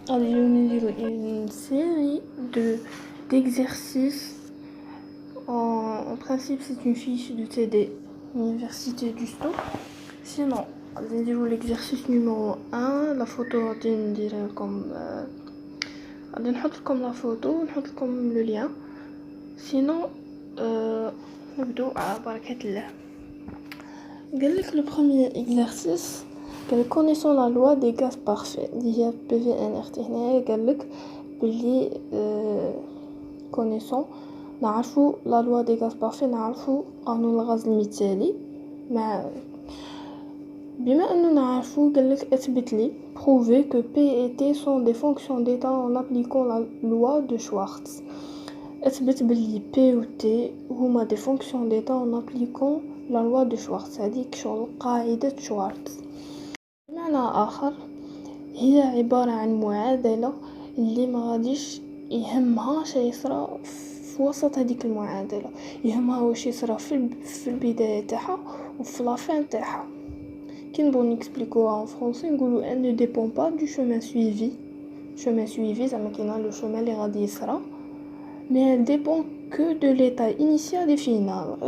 غادي نديرو une série d'exercices. En principe, c'est une fiche de TD, Université du Sto. Sinon, غادي نديرو l'exercice numéro 1. La photo غادي نديرها لكم، غادي نحط لكم لا فوتو ونحط لكم لو لien. Sinon, نبدو على بركة الله. قالك le premier exercice قالك connaissons la loi des gaz parfaits اللي هي PVNRT. هنايا قالك بلي connaissons نعرفو la loi des gaz parfaits، نعرفو قانون الغاز المثالي. بما انه نعرفو قالك اثبت لي prouver que P et T sont des fonctions d'état en appliquant la loi de Schwartz. اثبت بلي P و T هما des fonctions d'état en appliquant la loi de Schwartz. هذيك شغل قاعدة شوارتز. بمعنى آخر هي عبارة عن معادلة اللي ما غاديش يهمها شي يصرى في وسط هذيك المعادلة، يهمها واش يصرى في البداية تاعها وفي لافين تاعها. كي نبغيو نيكسبليكوها ان فرونسي نقولو elle ne dépend pas du chemin suivi. chemin suivi زعما كاين لو chemin اللي غادي يصرى، mais elle dépend que de l'état initial et final.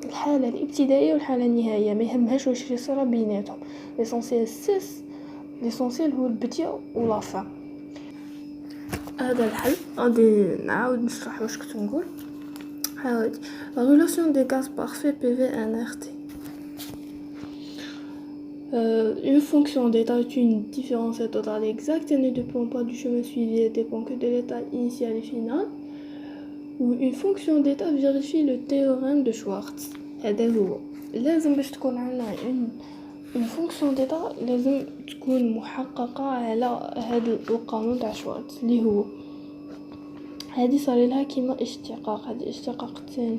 الحالة الابتدائية والحالة النهائية ما يهمهاش واش يصرى بيناتهم. l'essentiel هو البدء ولا fin. هذا الحل غادي نعاود نشرح واش كنت نقول. هاودي la relation des gaz parfaits PV-NRT. Une fonction d'état est une différence totale exacte. Elle ne dépend pas du chemin suivi, elle dépend que de l'état initial et final. Ou une fonction d'état vérifie le théorème de Schwartz. هذا هو لازم باش تكون عندنا une fonction d'état لازم تكون محققة على هذا القانون تاع شوارتز اللي هو هذه صار لها كيما اشتقاق. هذه اشتقاق الثاني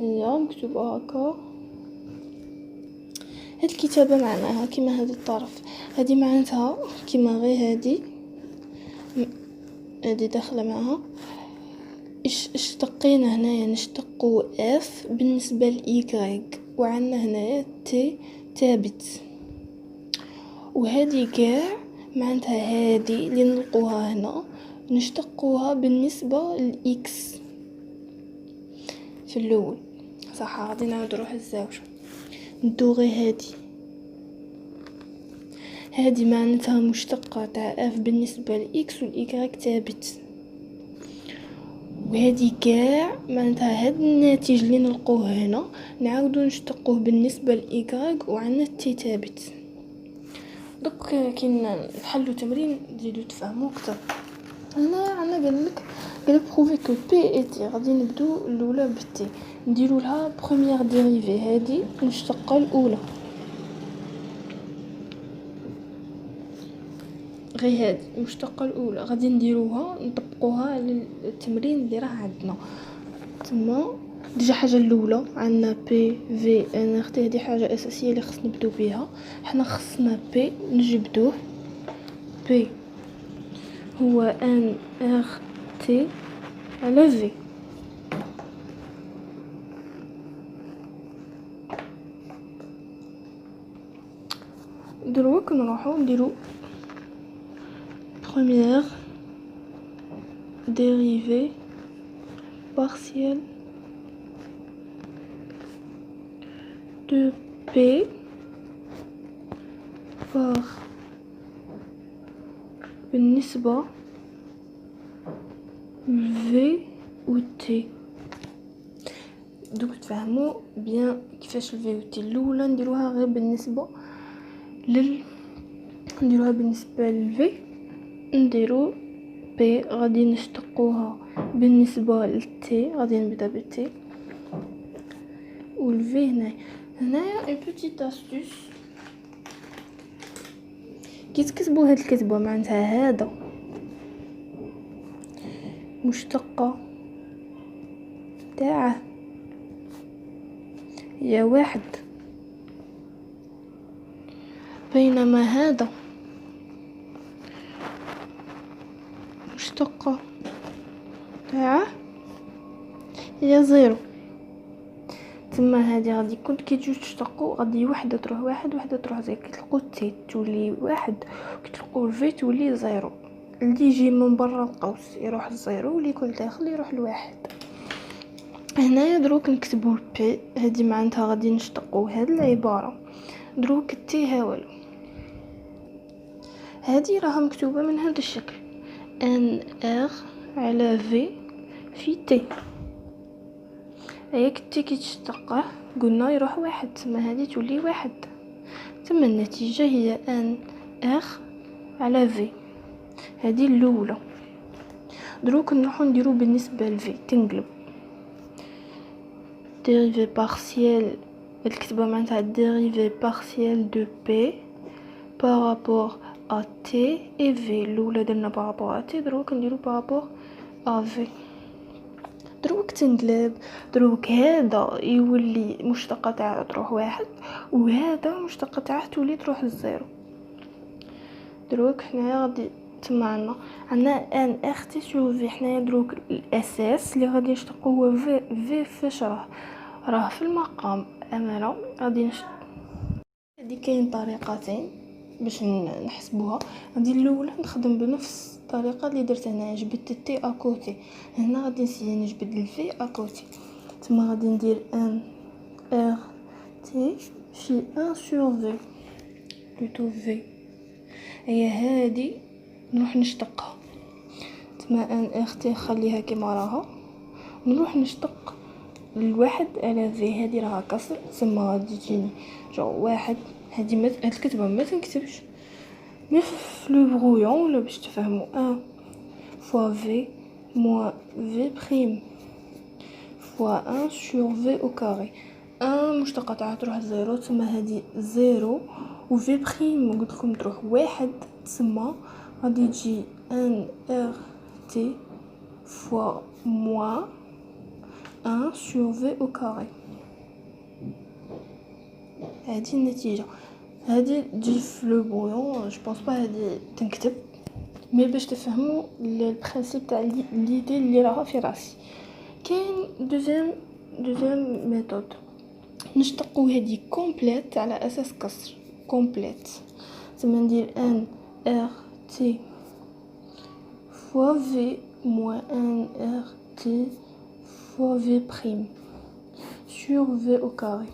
هي مكتوبة هكا. هاد الكتابة معناها كيما هذا الطرف، هذه معناتها كيما غير هذه داخلة معها. اشتقينا هنايا نشتقو اف بالنسبة لإيكغيك، وعندنا هنايا تي ثابت، وهذه كاع معناتها هذه اللي نلقوها هنا نشتقوها بالنسبة لإكس في الأول. صح، غادي نعاود نروح الزاوية ندوغي هذه معناتها مشتقة تاع اف بالنسبة لإكس والإيكغيك ثابت، وهذه كاع معناتها هاد الناتج اللي نلقوه هنا نعاودو نشتقوه بالنسبة لإيكغيك وعندنا تي ثابت. دوك كي نحلو تمرين تزيدو تفهمو اكثر. هنا عندنا قالك بروفي كو بي اي تي. غادي نبدو الاولى بالتي، نديرو لها بروميير ديريفي. هذه نشتقه الاولى غير هذه المشتقه الاولى غادي نديروها نطبقوها على التمرين اللي راه عندنا تما. ديجا حاجه الاولى عندنا بي في ان ار تي، هذه حاجه اساسيه اللي خصنا نبداو بها. حنا خصنا بي نجبدوه، بي هو ان ار تي على في. دروك نروحو نديرو première dérivée partielle de P par بالنسبة V و T. دوك تفهموا بيان كيفاش الفي و تي الاولى نديروها غير بالنسبة نديروها بالنسبة للفي، نديرو بي غادي نشتقوها بالنسبة للتي، غادي نبدا بالتي والفي. هنايا اون بوتيت استوس كي تكتبوا هاد الكتابة معناتها هذا مشتقة تاعه هي واحد، بينما هذا مشتقة تاعه هي زيرو. تما هادي غادي كنت كي تجوج تشتقوا غادي وحده تروح واحد وحده تروح زيرو، كي تلقوا تي تولي واحد وكي تلقوا الفي تولي زيرو. اللي يجي من برا القوس يروح الزيرو واللي يكون داخل يروح الواحد. هنايا دروك نكتبوا البي هادي معناتها غادي نشتقوا هاد العباره. دروك التي ها والو، هادي راها مكتوبه من هذا الشكل ان ار على في تي. هيك التي كي تشتقه قلنا يروح واحد، تما هادي تولي واحد. تما النتيجه هي ان ار على في. هذه الاولى. دروك نروحو نديرو بالنسبه لفي تنقلب dérivé partiel الكتبه معناتها dérivé partiel de p par rapport à t et v. الاولى درنا par rapport à t، دروك نديرو par rapport à v. دروك تنقلب، دروك هذا يولي مشتقه تاعو تروح واحد وهذا مشتقه تاعه تولي تروح الزيرو. دروك حنايا غادي تما عندنا ان اختي سو في. حنايا دروك الاساس اللي غادي نشتقو هو في فاش راه في المقام امانه. غادي هادي كاين طريقتين باش نحسبوها. غادي الاولى نخدم بنفس الطريقه اللي درت هنا، جبدت تي اكوتي. هنا غادي نسيي نجبد الفي اكوتي. تما غادي ندير ان ار تي في 1 سور في بلوتو في. هي هادي نروح نشتقها. تما ان اختي نخليها كيما راها نروح نشتق الواحد على في. هادي راها كسر تما غادي تجيني جو واحد. هادي هاد الكتبه ما تنكتبش مي في لو برويون ولا باش تفهموا 1 فوا في موان في بريم فوا 1 سور في او كاري. 1 مشتقه تاعها تروح زيرو، تما هادي زيرو وفي بريم قلت لكم تروح واحد، تسمى غادي تجي ان ار تي فوا موان 1 سور في او كاري. هذه النتيجه. هذه تجي في لو برويون جو بونس با هذه تنكتب مي باش تفهموا البرانسيپ تاع ليدي اللي راها في راسي. كاين دوزيام ميثود نشتقوا هذه كومبليت على اساس كسر كومبليت. تما ندير ان ار تي فوا في موان ان ار تي فوا في بريم سور في او كاري.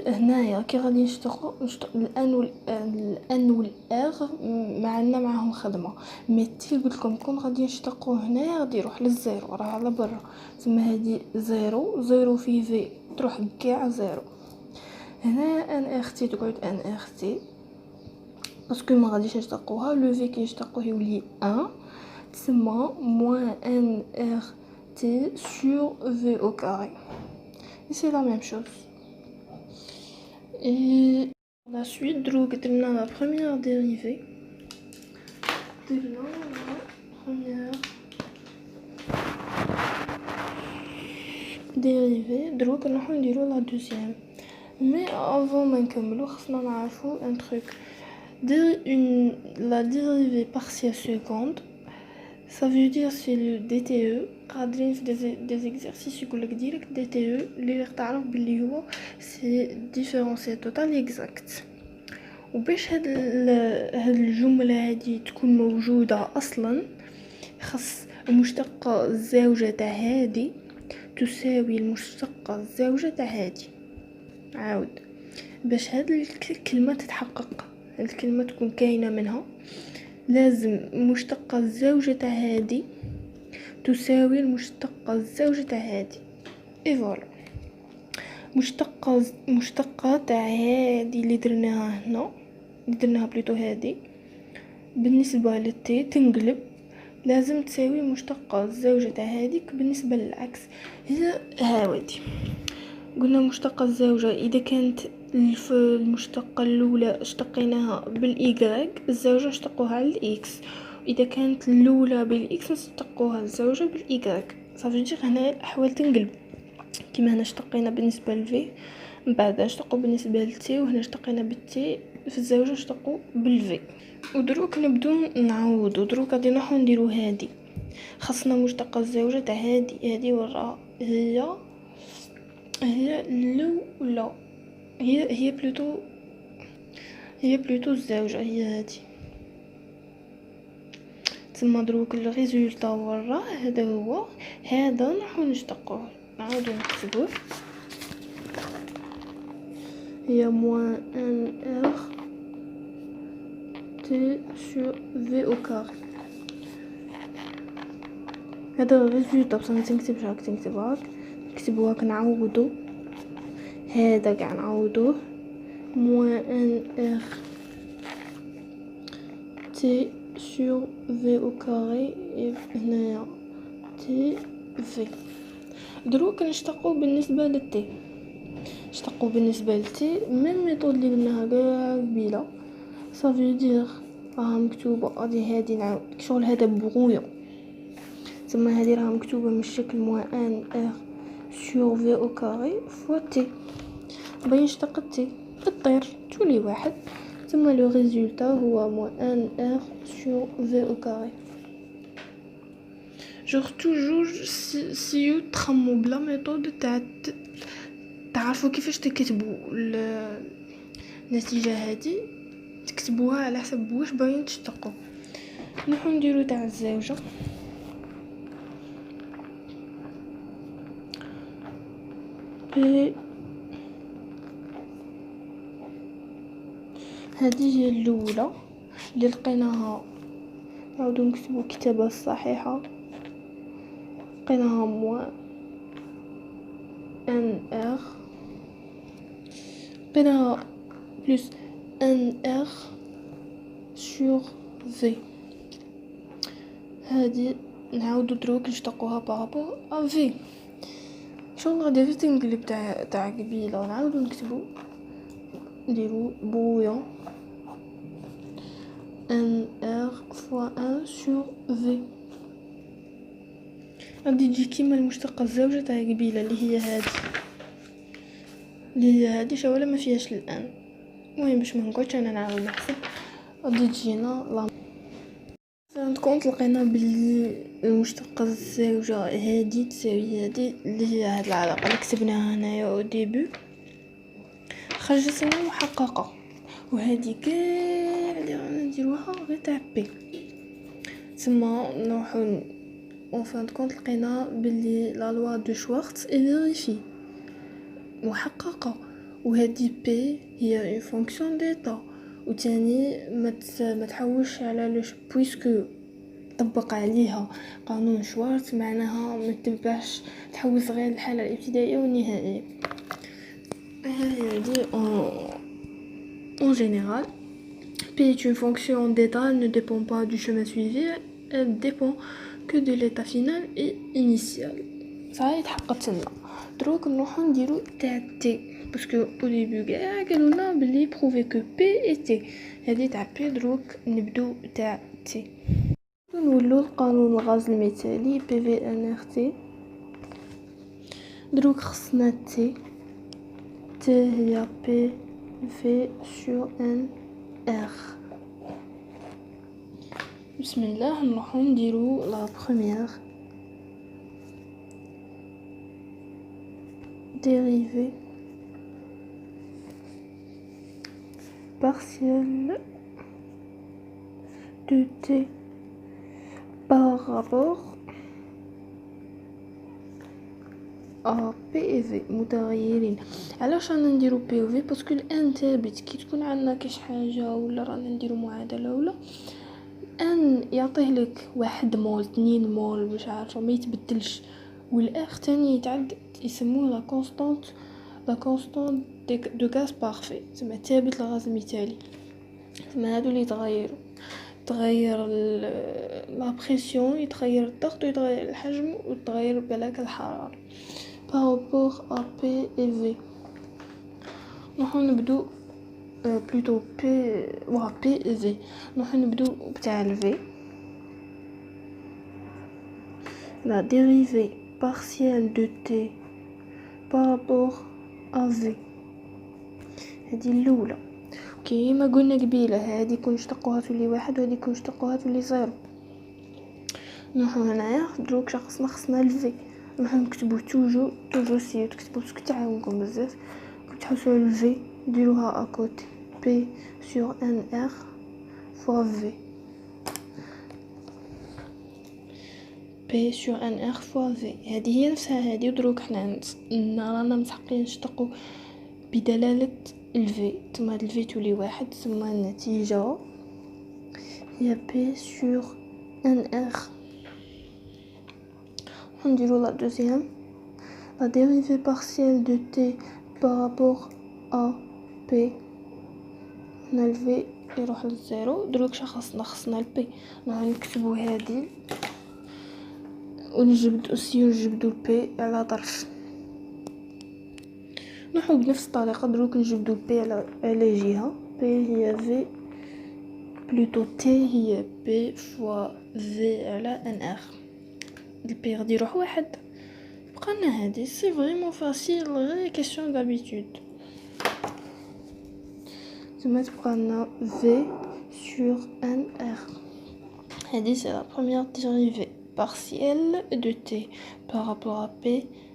هنايا كي غادي نشتق الان والار معنا معهم خدمه. مي تي قلت لكم كون غادي نشتقوا هنايا غادي يروح للزيرو راه على برا. تما هذه زيرو في في تروح كاع زيرو. هنا ان اختي تقعد ان اختي باسكو ما غاديش نشتقوها. لو في كي نشتقوه يولي 1 تسمى موان ان ار تي سور في او كاري. سي لا ميم شوز. Et la suite دروك درنا la première dérivée. درنا la première dérivée. دروك نروحو نديرو la deuxième. Mais avant ما نكملو خصنا نعرفو un truc. La dérivée partielle seconde ça veut dire c'est le DTE. قادرين في des exercices يقولك ديريكت DTE اللي تعرف باللي هو سي ديفيرونسيال توتال اكزاكت. وباش هاد الجمله هذه تكون موجوده اصلا خص المشتقه الزوجه تاع هذه تساوي المشتقه الزوجه تاع هذه. عاود باش هاد الكلمه تتحقق، الكلمه تكون كاينه منها لازم المشتقه الزوجه تاع هذه تساوي المشتقه الزوجه تاع هذه. اي فوالا مشتقه تاع هذه اللي درناها هنا، اللي درناها بلوتو هذه بالنسبه للتي تنقلب لازم تساوي مشتقه الزوجه تاع هذيك بالنسبه للعكس. هي هاودي قلنا مشتقه الزوجه اذا كانت المشتقه الاولى اشتقيناها بالاي الزوجه اشتقوها على الاكس، اذا كانت الاولى بالاكس نشتقوها الزوجه بالاي. صافي نجي هنا الاحوال تنقلب كيما هنا اشتقينا بالنسبه للفي من بعد نشتقوا بالنسبه للتي، وهنا اشتقينا بالتي في الزوجه نشتقوا بالفي. ودروك نبدو نعوض. ودروك غادي نروحو نديرو هادي خاصنا مشتقه الزوجه تاع هادي وراها هي الأولى، هي بلوتو الزوجة، هي هادي. تسمى دروك الريزولتا وراه هذا هو، هذا نروحو نشتقوه، نعاودو نكتبوه. هي موان ان ار تي سور في او كاري. هذا الريزولتا بصح متنكتبش هاك، تنكتب هاك، نكتبو هاك، نعوضو هذا قاع نعوضوه، موان ان ار تي سور في او كاري، هنايا تي في. دروك نشتقو بالنسبة للتي، نشتقو بالنسبة للتي ميم ميثود اللي قلناها كاع قبيله. صافي دير راها مكتوبة غادي هادي نعاود شغل هذا بغويون، تسمى هادي راها مكتوبة من الشكل موان ان ار سور في او كاري فوا تي. باين نشتق التي الطير تولي واحد، تسمى لو ريزولتا هو موان ان ار سور في او كاري. جوغ توجور سيو تخمو بلا ميثود تاع تعرفوا كيفاش تكتبوا النتيجة هادي، تكتبوها على حسب واش باين تشتقوا. نروحو نديرو تاع الزوجة. هذه هي الاولى اللي لقيناها، نعاودو نكتبو الكتابة الصحيحة، لقيناها موان ان ار، لقيناها بلس ان ار سور في. هادي نعاودو دروك نشتقوها بارابور ا في، شغل غادي غير تنقلب تاع قبيله، نعاودو نكتبو نديرو بويون ان ار فوا ان سور في. غادي تجي كيما المشتقة الزوجة تاع قبيله اللي هي هادي شوله ما فيهاش الان. المهم باش ما نقعدش انا نعاود نحسب، غادي تجينا لا كونت لقينا بلي المشتقة الزوجة هادي تساوي هادي اللي هي هاد العلاقة اللي كتبناها هنايا او ديبي، خرجت لنا محققة. وهادي كاع اللي رانا نديروها غير تاع بي، تسمى نروحو اون فان كونت لقينا بلي لا لوا دو شوارتز اي فيريفي محققة، وهادي بي هي اون فونكسيون ديتا، وتاني ما تحوش على لو بويسكو طبق عليها قانون شوارتز، معناها ما تبقاش تحوس غير الحالة الابتدائية والنهائية. هادي en général P est une fonction d'état, elle ne dépend pas du chemin suivi, elle dépend que de l'état final et initial. صحيح تحققت لنا. دروك نروحو نديرو تاع تي، باسكو او ديبي كاع قالولنا بلي بروفي كو بي اي تي، هادي تاع بي. دروك نبدو تاع تي، نولو القانون الغاز المثالي بي في ان ار تي. دروك خصنا تي هي بي في سور ان ار. بسم الله نروحو نديرو لا بروميير dérivée partielle de t par rapport à P et V متغيرين. علاش رانا نديرو P و V؟ باسكو الان ثابت. كي تكون عندنا كاش حاجه ولا رانا نديرو معادله ولا ان يعطيه لك 1 مول 2 مول مش عارفه ما يتبدلش، والاخ تاني يتعد يسموه لا كونستانت دو غاز بارفي، تسمى ثابت الغاز المثالي. تسمى هادو اللي تغير لا بريسيون، يتغير الضغط ويتغير الحجم ويتغير بلاك الحراره بارابور ا بي اي في. نحن نبدو بلوتو بي اي في، نحن نبدو بتاع الفي. la dérivée partielle de t par rapport à v، هذه الاولى. كيما قلنا قبيله هذه كون نشتقوها تولي واحد وهذه كون نشتقوها تولي 0. نروحو هنايا دروك خصنا الفي، راح نكتبو توجو سي تكتبو باسكو تعاونكم بزاف. تحوسوا على الفي ديروها اكوتي بي سور ان ار فوا في بي سور ان ار فوا في. هذه هي نفسها هذه. ودروك حنا رانا متحقين نشتقوا بدلالة الفي، ثم الفي تولي واحد، ثم النتيجة هي بي سور ان ار. نديرو لا دوزيام la dérivée partielle de t par rapport à p. هنا الفي يروح للزيرو. دروك خصنا البي نكتبو هادي ونجبدو البي على ظرف. نروحو بنفس الطريقه. دروك نجبدو البي على جهه. بي هي في بلوتو تي هي بي فوا في على ان ار. البي غادي يروح واحد. بقالنا هادي سي فريمون فاسيل، غير كيسيون دابيتود. ثم تبقالنا في سور ان ار. هادي سي لا بروميير ديريفي partielle de t par rapport à p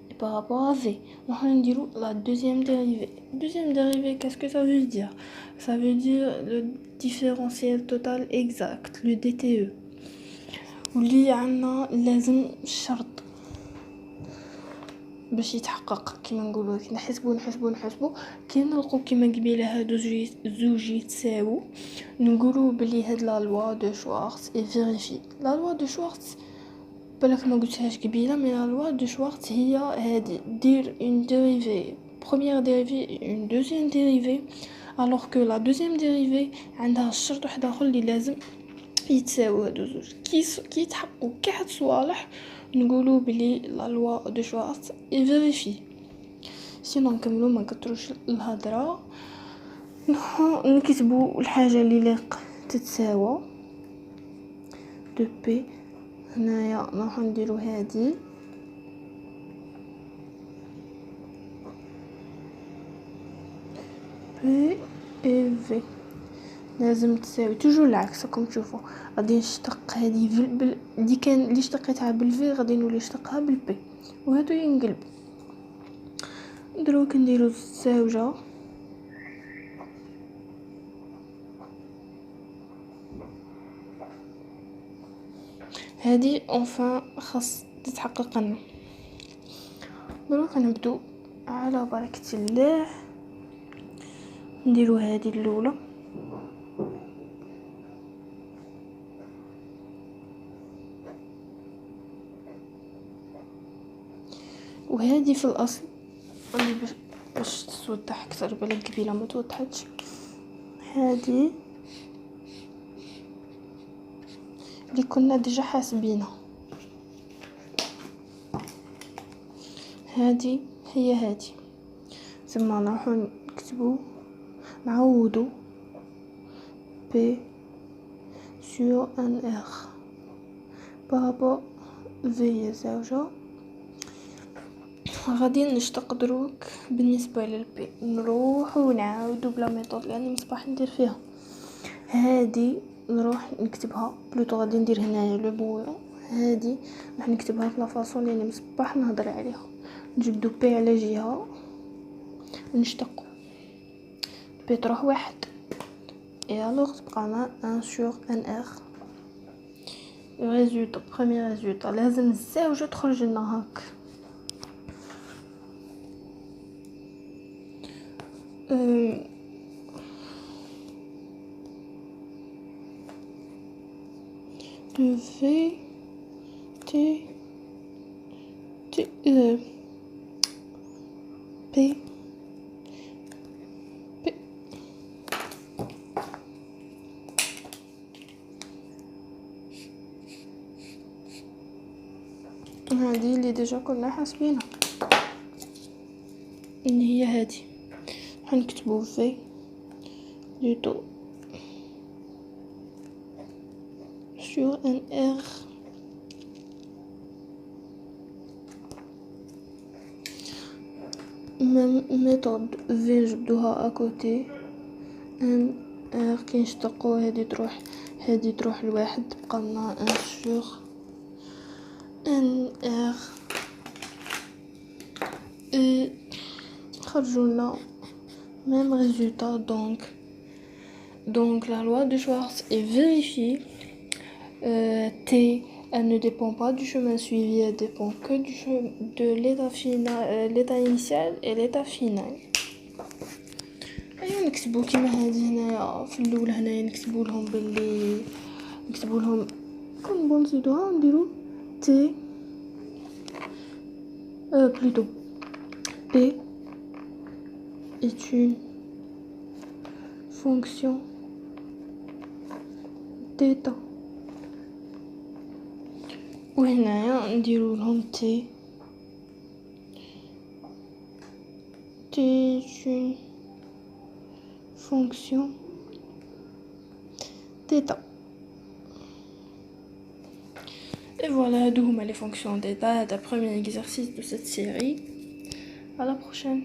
et par rapport à v. On va dire la deuxième dérivée. Deuxième dérivée, qu'est-ce que ça veut dire? Ça veut dire le différentiel total exact, le DTE. واللي عنا لازم الشرط باش يتحقق كيما نقولوا نحسبوا كي نلقوا كيما قبيله هادو زوج يتساووا نقولوا بلي هاد لا لوا دو شوارتز اي فيريفي. لا لوا دو شوارتز بالك ما قلتهاش قبيله، مي لا لوا دو شوارتز هي هادي دير اون ديريفي بروميير ديريفي اون دوزيام ديريفي، الوغ كو لا دوزيام ديريفي عندها الشرط واحد اخر اللي لازم يتساووا هادو زوج. كي يتحققوا كاع هاد الصوالح نقولوا بلي لا لوا دو شوارتز اي فيريفي. سينو نكملوا ما نكثروش الهضره. نكتبوا الحاجه اللي لاق تتساوى دو بي. هنايا راح نديروا هذه بي اي في لازم تساوي توجور العكس. راكم تشوفوا غادي نشتق هذه اللي كان اللي اشتقيتها بالفي غادي نولي نشتقها بالبي وهادو ينقلب. دروك نديروا الزاوجه هذه اونفان خاص تتحقق لنا. دروك نبدو على بركه الله. نديروا هذه الاولى وهذه في الاصل باش تتوضح اكثر بالك قبيله ما توضحتش. هذه اللي كنا ديجا حاسبينها، هذه هي هذه. ثم نروحو نعوضو بي سور ان ار بابا في زوجة. غادي نشتق دروك بالنسبه للبي. نروحو نعاودو بلا ميثود لاني مصباح ندير فيها. هذه نروح نكتبها بلوتو غادي ندير هنايا لو بويون. هذه راح نكتبها في لا فاصون اللي مصباح نهضر عليها. نجبدو بي على جهه ونشتقو بي تروح واحد اي الوغ تبقانا ان سور ان ار. ريزولطا بروميير ريزولطا لازم الزاوجه تخرج لنا هاك. de V T T P P. هذه اللي ديجا كنا حاسبينها ان هي هذه. هنكتبو في بلوتو sur un R même méthode V نجبدوها اكوتي ان ار. كي نشتقو هذه تروح لواحد تبقى لنا ان سور ان ار et خرجولنا même résultat. Donc la loi de Schwartz est vérifiée. T, elle ne dépend pas du chemin suivi, elle dépend que de l'état final, l'état initial et l'état final. ايوا نكتبو كيما هادي هنايا في الاول. هنايا نكتبو لهم كنبغيو نزيدوها نديرو تي plutôt P est une fonction d'état. وهنايا نديرو لهم T est une fonction d'état. Et voilà, d'où les fonctions d'état, le premier exercice de cette série. À la prochaine.